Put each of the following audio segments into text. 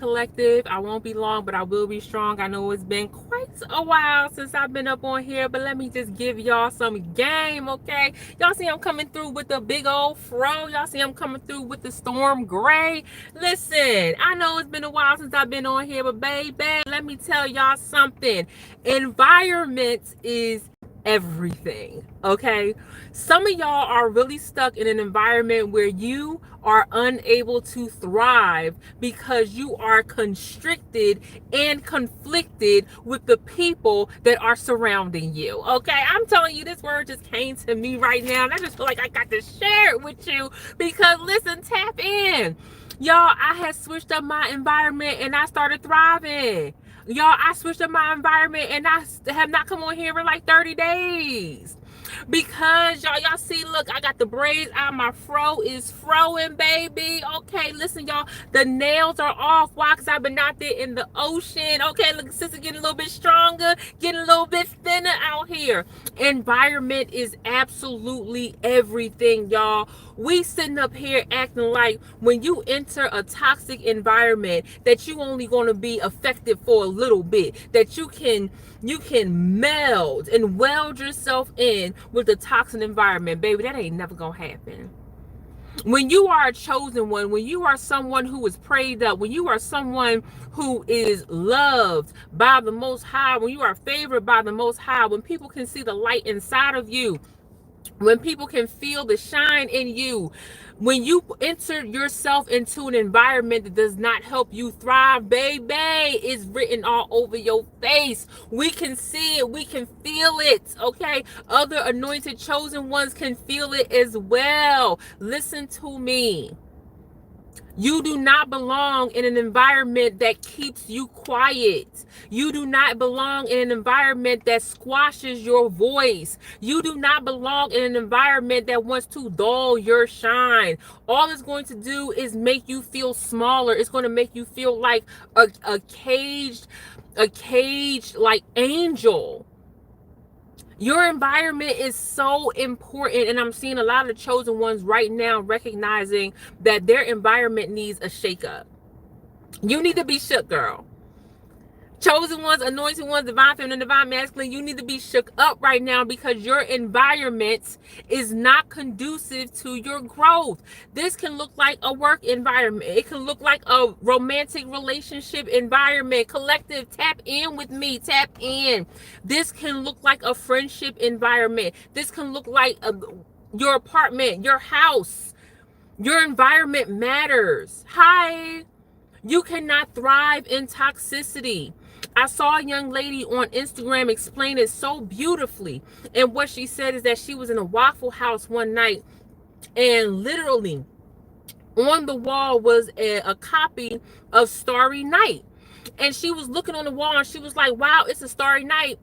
Collective. I won't be long, but I will be strong. I know it's been quite a while since I've been up on here, but let me just give y'all some game, okay? Y'all see I'm coming through with the big old fro. Y'all see I'm coming through with the storm gray. Listen, I know it's been a while since I've been on here, but baby, let me tell y'all something. Environment is everything, okay? Some of y'all are really stuck in an environment where you are unable to thrive because you are constricted and conflicted with the people that are surrounding you. Okay, I'm telling you, this word just came to me right now, and I just feel like I got to share it with you because listen, tap in. Y'all, I had switched up my environment and I started thriving. Y'all, I switched up my environment and I have not come on here for like 30 days. Because y'all see, look, I got the braids out. My fro is froing, baby. Okay, listen, y'all. The nails are off. Why? Because I've been out there in the ocean. Okay, look, sister getting a little bit stronger, getting a little bit thinner out here. Environment is absolutely everything, y'all. We sitting up here acting like when you enter a toxic environment that you only going to be affected for a little bit, that you can meld and weld yourself in with the toxic environment. Baby, that ain't never gonna happen. When you are a chosen one, when you are someone who is prayed up, when you are someone who is loved by the Most High, when you are favored by the Most High, when people can see the light inside of you, when people can feel the shine in you, when you enter yourself into an environment that does not help you thrive, baby, it's written all over your face. We can see it, we can feel it, okay? Other anointed chosen ones can feel it as well. Listen to me. You do not belong in an environment that keeps you quiet. You do not belong in an environment that squashes your voice. You do not belong in an environment that wants to dull your shine. All it's going to do is make you feel smaller. It's going to make you feel like a caged like angel. Your environment is so important, and I'm seeing a lot of the chosen ones right now recognizing that their environment needs a shakeup. You need to be shook, girl. Chosen ones, anointed ones, divine feminine, divine masculine, you need to be shook up right now because your environment is not conducive to your growth. This can look like a work environment. It can look like a romantic relationship environment. Collective, tap in with me. Tap in. This can look like a friendship environment. This can look like your apartment, your house. Your environment matters. Hi. You cannot thrive in toxicity. I saw a young lady on Instagram explain it so beautifully. And what she said is that she was in a Waffle House one night and literally on the wall was a copy of Starry Night. And she was looking on the wall and she was like, wow, it's a Starry Night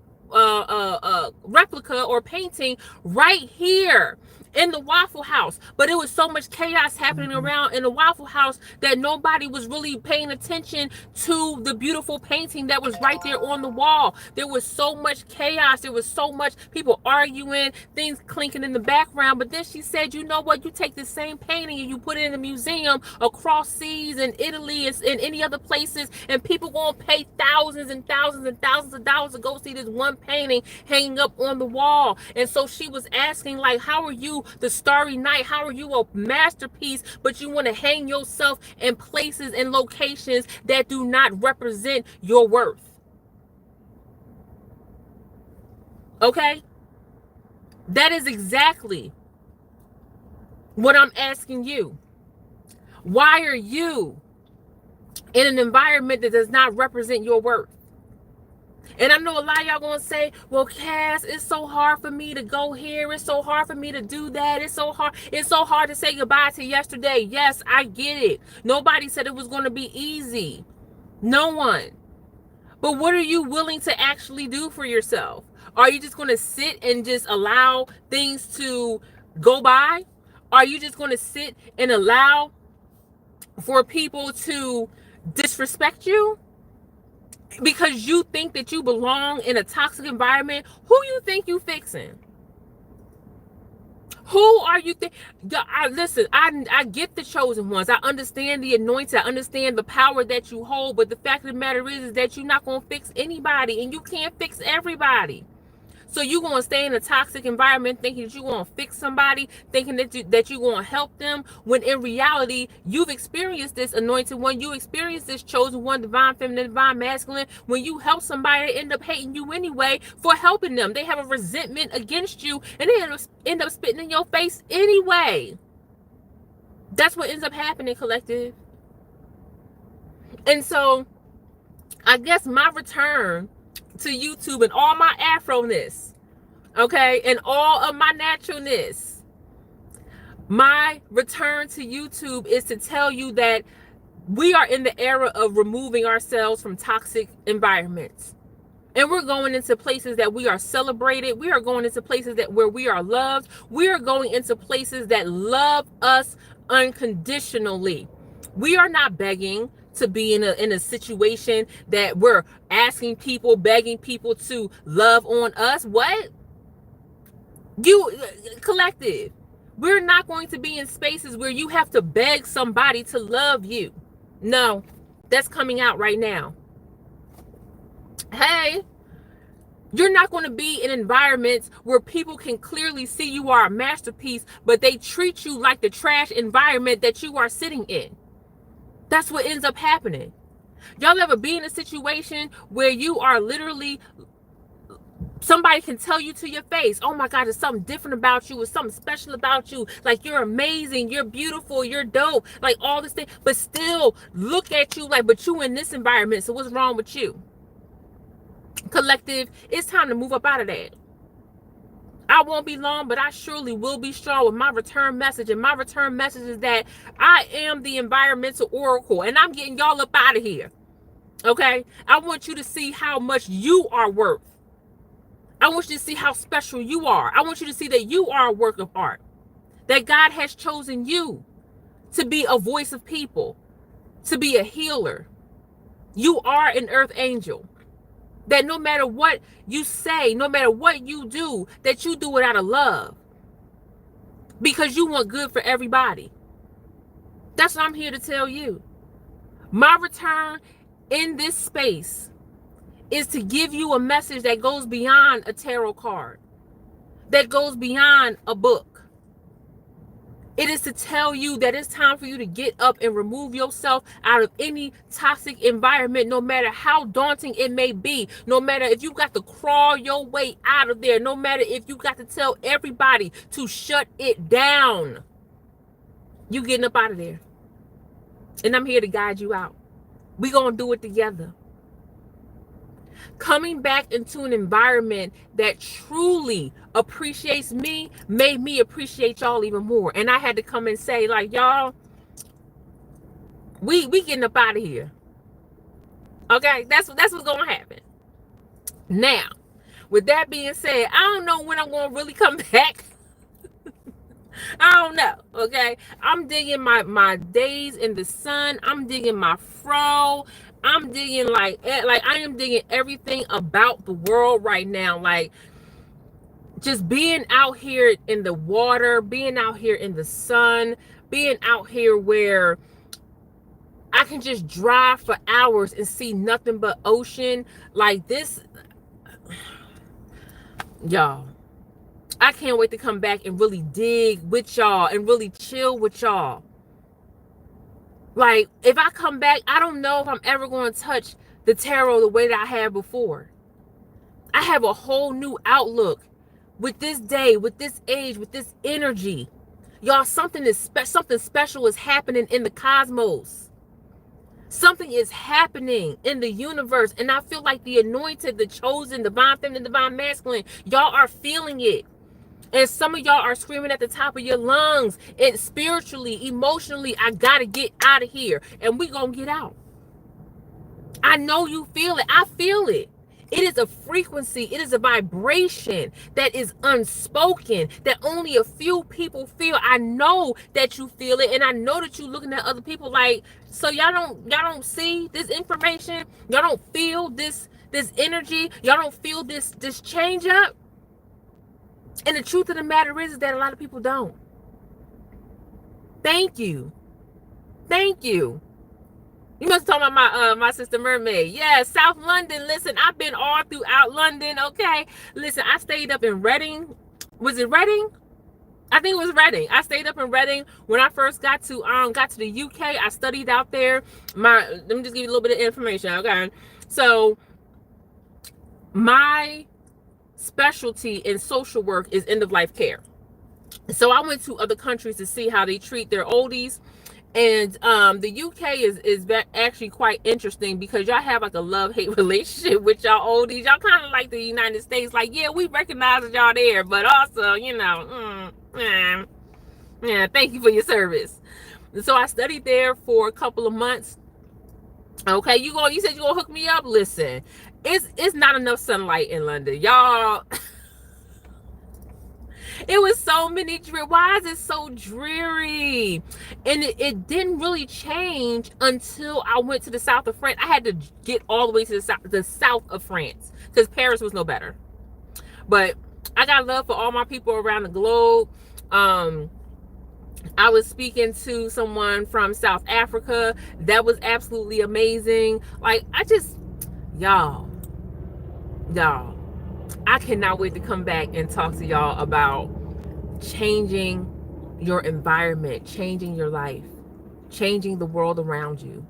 replica or painting right here in the Waffle House. But it was so much chaos happening around in the Waffle House that nobody was really paying attention to the beautiful painting that was right there on the wall. There was so much chaos. There was so much people arguing, things clinking in the background. But then she said, you know what? You take the same painting and you put it in a museum across seas in Italy and in any other places, and people gonna pay thousands and thousands and thousands of dollars to go see this one painting hanging up on the wall. And so she was asking, like, how are you the Starry Night? How are you a masterpiece, but you want to hang yourself in places and locations that do not represent your worth? Okay? That is exactly what I'm asking you. Why are you in an environment that does not represent your worth? And I know a lot of y'all gonna say, well, Cass, it's so hard for me to go here. It's so hard for me to do that. It's so hard to say goodbye to yesterday. Yes, I get it. Nobody said it was gonna be easy. No one. But what are you willing to actually do for yourself? Are you just gonna sit and just allow things to go by? Are you just gonna sit and allow for people to disrespect you? Because you think that you belong in a toxic environment? Who you think you fixing? Who are you listen, I get the chosen ones. I understand the anointed. I understand the power that you hold. But the fact of the matter is that you're not going to fix anybody, and you can't fix everybody. So you're going to stay in a toxic environment thinking that you're going to fix somebody, thinking that you're going to help them, when in reality, you've experienced this anointed one, you experienced this chosen one, divine feminine, divine masculine. When you help somebody, they end up hating you anyway for helping them. They have a resentment against you, and they end up spitting in your face anyway. That's what ends up happening, collective. And so, I guess my return to YouTube and all my afro-ness, okay, and all of my naturalness, my return to YouTube is to tell you that we are in the era of removing ourselves from toxic environments. And we're going into places that we are celebrated. We are going into places where we are loved. We are going into places that love us unconditionally. We are not begging to be in a situation that we're asking people, begging people to love on us. What? You, collective, we're not going to be in spaces where you have to beg somebody to love you. No, that's coming out right now. Hey, you're not going to be in environments where people can clearly see you are a masterpiece, but they treat you like the trash environment that you are sitting in. That's what ends up happening. Y'all ever be in a situation where you are literally, somebody can tell you to your face, oh my God, there's something different about you, there's something special about you, like you're amazing, you're beautiful, you're dope, like all this thing, but still look at you like, but you in this environment, so what's wrong with you? Collective, it's time to move up out of that. I won't be long, but I surely will be strong with my return message. And my return message is that I am the environmental oracle, and I'm getting y'all up out of here. Okay? I want you to see how much you are worth. I want you to see how special you are. I want you to see that you are a work of art. That God has chosen you to be a voice of people, to be a healer. You are an earth angel. That no matter what you say, no matter what you do, that you do it out of love. Because you want good for everybody. That's what I'm here to tell you. My return in this space is to give you a message that goes beyond a tarot card, that goes beyond a book. It is to tell you that it's time for you to get up and remove yourself out of any toxic environment, no matter how daunting it may be, no matter if you got to crawl your way out of there, no matter if you got to tell everybody to shut it down. You getting up out of there. And I'm here to guide you out. We're going to do it together. Coming back into an environment that truly appreciates me made me appreciate y'all even more. And I had to come and say, like, y'all, we getting up out of here. Okay, that's what's gonna happen. Now, with that being said, I don't know when I'm gonna really come back. I don't know. Okay, I'm digging my days in the sun. I'm digging my fro. I'm digging like I am digging everything about the world right now. Like, just being out here in the water, being out here in the sun, being out here where I can just drive for hours and see nothing but ocean. Like this, y'all, I can't wait to come back and really dig with y'all and really chill with y'all. Like, if I come back, I don't know if I'm ever going to touch the tarot the way that I had before. I have a whole new outlook with this day, with this age, with this energy. Y'all, something special is happening in the cosmos. Something is happening in the universe. And I feel like the anointed, the chosen, divine feminine, divine masculine, y'all are feeling it. And some of y'all are screaming at the top of your lungs. And spiritually, emotionally, I gotta get out of here. And we gonna get out. I know you feel it. I feel it. It is a frequency. It is a vibration that is unspoken, that only a few people feel. I know that you feel it, and I know that you're looking at other people like, so y'all don't see this information. Y'all don't feel this energy. Y'all don't feel this change up. And the truth of the matter is that a lot of people don't. Thank you. Thank you. You must talk about my sister Mermaid. Yeah, South London. Listen, I've been all throughout London. Okay, listen, I stayed up in Reading. Was it Reading? I think it was Reading. I stayed up in Reading when I first got to the UK. I studied out there. Let me just give you a little bit of information. Okay, so my specialty in social work is end of life care. So I went to other countries to see how they treat their oldies. And the UK is actually quite interesting because y'all have like a love-hate relationship with y'all oldies. Y'all kind of like the United States, like, yeah, we recognize that y'all there, but also, yeah, thank you for your service. So I studied there for a couple of months. Okay, you said you're gonna hook me up. Listen, it's not enough sunlight in London, y'all. It was so many why is it so dreary? And it didn't really change until I went to the south of France. I had to get all the way to the south of France because Paris was no better. But I got love for all my people around the globe. I was speaking to someone from South Africa that was absolutely amazing. Like, y'all, I cannot wait to come back and talk to y'all about changing your environment, changing your life, changing the world around you.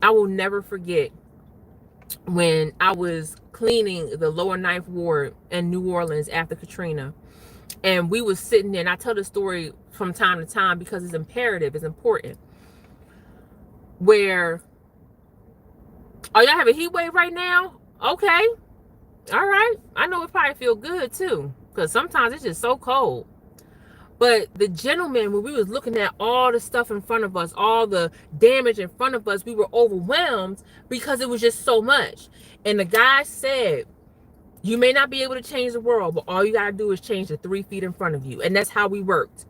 I will never forget when I was cleaning the lower ninth ward in New Orleans after Katrina, and we was sitting there, and I tell the story from time to time because it's imperative, it's important, where, oh, y'all have a heat wave right now? Okay, all right. I know it probably feel good too, because sometimes it's just so cold. But the gentleman, when we was looking at all the stuff in front of us, all the damage in front of us, we were overwhelmed because it was just so much. And the guy said, you may not be able to change the world, but all you got to do is change the 3 feet in front of you. And that's how we worked.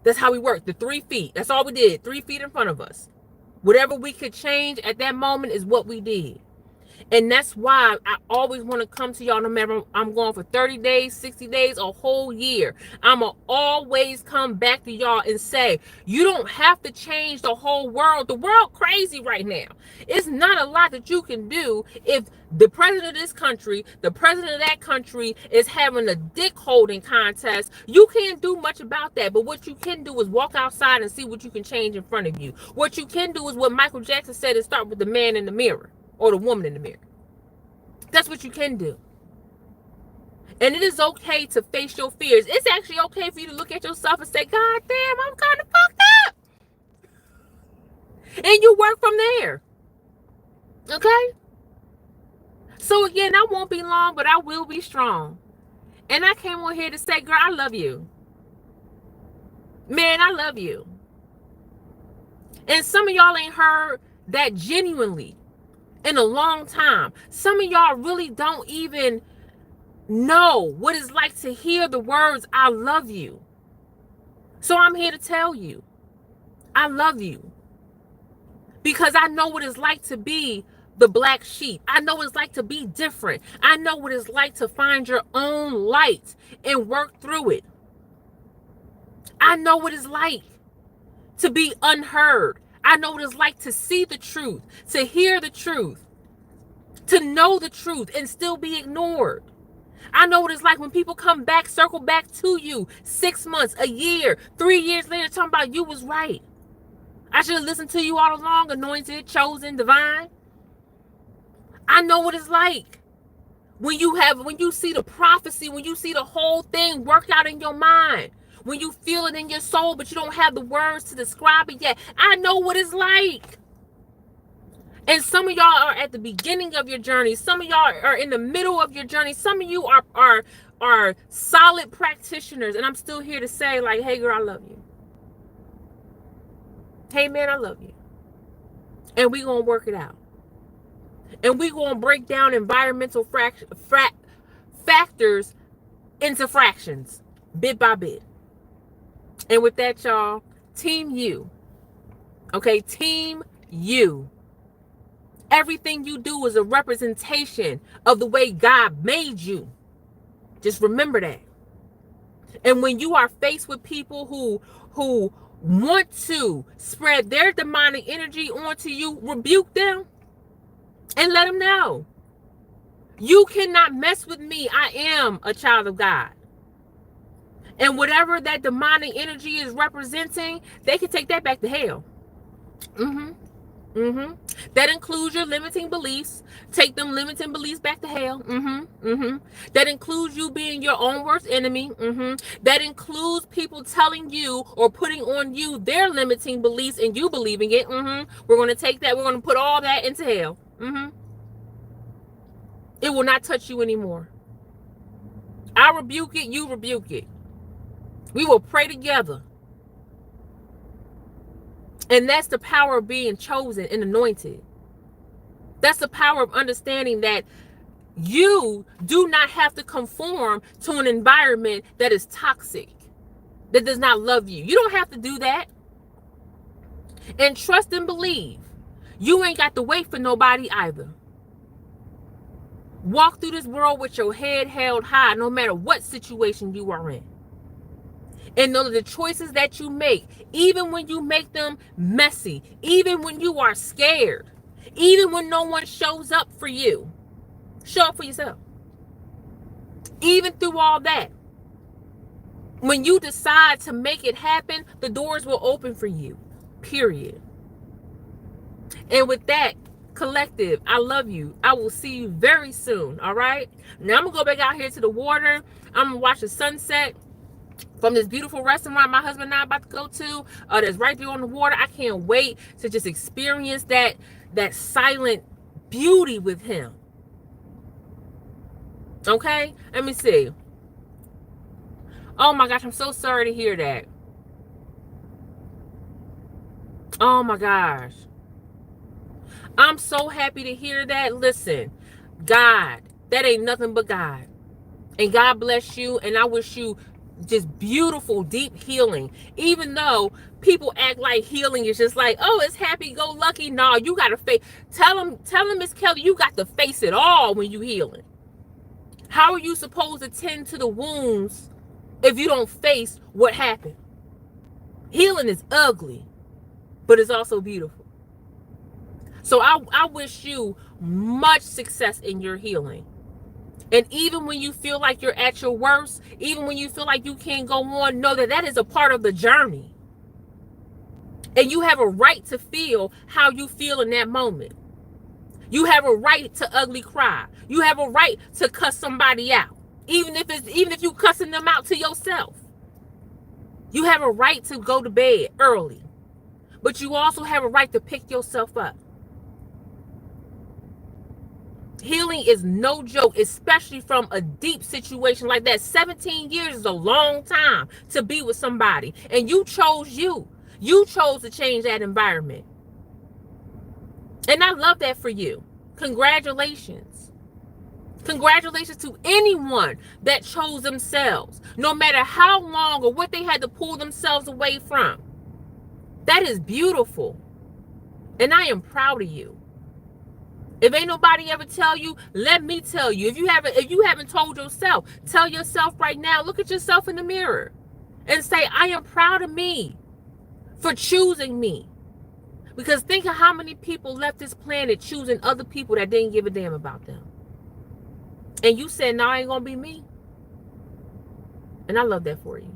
That's how we worked. The 3 feet. That's all we did. 3 feet in front of us. Whatever we could change at that moment is what we did. And that's why I always want to come to y'all, no matter I'm going for 30 days, 60 days, a whole year. I'm going to always come back to y'all and say, you don't have to change the whole world. The world crazy right now. It's not a lot that you can do if the president of this country, the president of that country is having a dick holding contest. You can't do much about that. But what you can do is walk outside and see what you can change in front of you. What you can do is what Michael Jackson said, is start with the man in the mirror. Or the woman in the mirror. That's what you can do. And it is okay to face your fears. It's actually okay for you to look at yourself and say, God damn, I'm kind of fucked up. And you work from there. Okay? So again, I won't be long, but I will be strong. And I came on here to say, girl, I love you. Man, I love you. And some of y'all ain't heard that genuinely in a long time. Some of y'all really don't even know what it's like to hear the words, I love you. So I'm here to tell you, I love you. Because I know what it's like to be the black sheep. I know what it's like to be different. I know what it's like to find your own light and work through it. I know what it's like to be unheard. I know what it's like to see the truth, to hear the truth, to know the truth and still be ignored. I know what it's like when people come back, circle back to you 6 months, a year, 3 years later, talking about you was right. I should have listened to you all along, anointed, chosen, divine. I know what it's like when you see the prophecy, when you see the whole thing worked out in your mind, when you feel it in your soul, but you don't have the words to describe it yet. I know what it's like. And some of y'all are at the beginning of your journey. Some of y'all are in the middle of your journey. Some of you are solid practitioners. And I'm still here to say, like, hey, girl, I love you. Hey, man, I love you. And we're going to work it out. And we're going to break down environmental factors into fractions, bit by bit. And with that, y'all, team you. Okay, team you. Everything you do is a representation of the way God made you. Just remember that. And when you are faced with people who want to spread their demonic energy onto you, rebuke them and let them know. You cannot mess with me. I am a child of God. And whatever that demonic energy is representing, they can take that back to hell. Mm-hmm. Mm-hmm. That includes your limiting beliefs. Take them limiting beliefs back to hell. Mm-hmm. Mm-hmm. That includes you being your own worst enemy. Mm-hmm. That includes people telling you or putting on you their limiting beliefs and you believing it. Mm-hmm. We're going to take that. We're going to put all that into hell. Mm-hmm. It will not touch you anymore. I rebuke it. You rebuke it. We will pray together. And that's the power of being chosen and anointed. That's the power of understanding that you do not have to conform to an environment that is toxic, that does not love you. You don't have to do that. And trust and believe. You ain't got to wait for nobody either. Walk through this world with your head held high, no matter what situation you are in. And know that the choices that you make, even when you make them messy, even when you are scared, even when no one shows up for you, show up for yourself. Even through all that, when you decide to make it happen, the doors will open for you. Period. And with that, collective, I love you. I will see you very soon. All right. Now I'm going to go back out here to the water. I'm going to watch the sunset from this beautiful restaurant my husband and I are about to go to. That's right there on the water. I can't wait to just experience that silent beauty with him. Okay? Let me see. Oh my gosh, I'm so sorry to hear that. Oh my gosh. I'm so happy to hear that. Listen, God, that ain't nothing but God. And God bless you. And I wish you just beautiful, deep healing. Even though people act like healing is just like, oh, it's happy-go-lucky. No, you got to face. Tell them, Miss Kelly, you got to face it all when you healing. How are you supposed to tend to the wounds if you don't face what happened? Healing is ugly, but it's also beautiful. So I wish you much success in your healing. And even when you feel like you're at your worst, even when you feel like you can't go on, know that that is a part of the journey. And you have a right to feel how you feel in that moment. You have a right to ugly cry. You have a right to cuss somebody out. Even if you cussing them out to yourself. You have a right to go to bed early. But you also have a right to pick yourself up. Healing is no joke, especially from a deep situation like that. 17 years is a long time to be with somebody. And you chose you. You chose to change that environment. And I love that for you. Congratulations. Congratulations to anyone that chose themselves, no matter how long or what they had to pull themselves away from. That is beautiful. And I am proud of you. If ain't nobody ever tell you, let me tell you. If you haven't told yourself, tell yourself right now, look at yourself in the mirror and say, I am proud of me for choosing me. Because think of how many people left this planet choosing other people that didn't give a damn about them. And you said, no, I ain't going to be me. And I love that for you.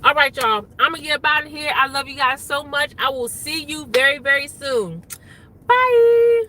All right, y'all. I'm going to get up out of here. I love you guys so much. I will see you very, very soon. Bye.